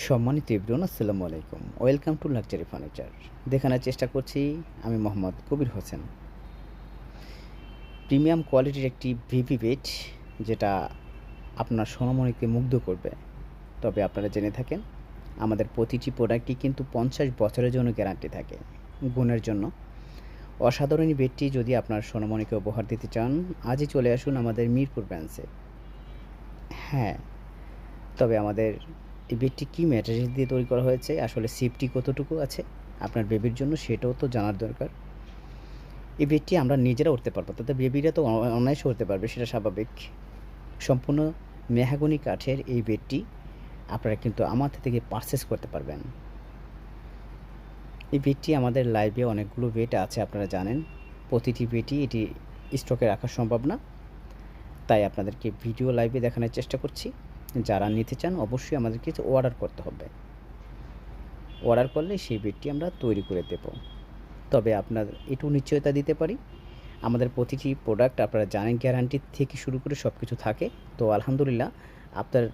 সম্মানিত এভরিওয়ান, আসসালামু আলাইকুম। Welcome to luxury furniture. দেখানোর চেষ্টা করছি আমি মোহাম্মদ কবির হোসেন। প্রিমিয়াম কোয়ালিটির একটি ভিভি বেড, যেটা আপনার সোনামণিকে মুগ্ধ করবে। তবে আপনারা জেনে থাকেন, আমাদের প্রতিটি প্রোডাক্টই কিন্তু 50 বছরের জন্য গ্যারান্টি থাকে গুণের জন্য। অসাধারণ এই বেডটি যদি আপনার সোনামণিকে উপহার দিতে চান, আজই চলে আসুন আমাদের মিরপুর ব্রাঞ্চে। হ্যাঁ, তবে আমাদের এই বেডটি কী ম্যাটেরিয়াল দিয়ে তৈরি করা হয়েছে, আসলে সেফটি কতটুকু আছে আপনার বেবির জন্য, সেটাও তো জানার দরকার। এই বেডটি আমরা নিজেরা উঠতে পারবো, তাতে বেবিরা তো অনায়াসে উঠতে পারবে, সেটা স্বাভাবিক। সম্পূর্ণ মেহগনি কাঠের এই বেডটি আপনারা কিন্তু আমার থেকে পারচেস করতে পারবেন। এই বেডটি আমাদের লাইভে অনেকগুলো বেড আছে, আপনারা জানেন। প্রতিটি বেডই এটি স্টকে রাখা সম্ভব না, তাই আপনাদেরকে ভিডিও লাইভে দেখানোর চেষ্টা করছি। যারা নিতে চান অবশ্যই আমাদেরকে অর্ডার করতে হবে। অর্ডার করলে সেই বেডটি আমরা তৈরি করে দেব। তবে আপনার এটুকু নিশ্চয়তা দিতে পারি, আমাদের প্রতিটি প্রোডাক্ট আপনারা জানেন গ্যারান্টি থেকে শুরু করে সব কিছু থাকে। তো আলহামদুলিল্লাহ, আপনার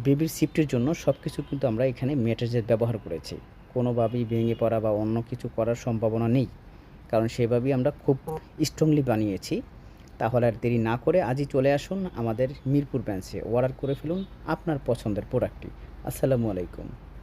বেবির শিফটের জন্য সব কিছু কিন্তু আমরা এখানে ম্যাটেরিয়াল ব্যবহার করেছি। কোনোভাবেই ভেঙে পড়া বা অন্য কিছু করার সম্ভাবনা নেই, কারণ সেভাবেই আমরা খুব স্ট্রংলি বানিয়েছি। তাহলে আর দেরি না করে আজই চলে আসুন আমাদের মিরপুর ব্রাঞ্চে, অর্ডার করে ফেলুন আপনার পছন্দের প্রোডাক্টটি। আসসালামু আলাইকুম।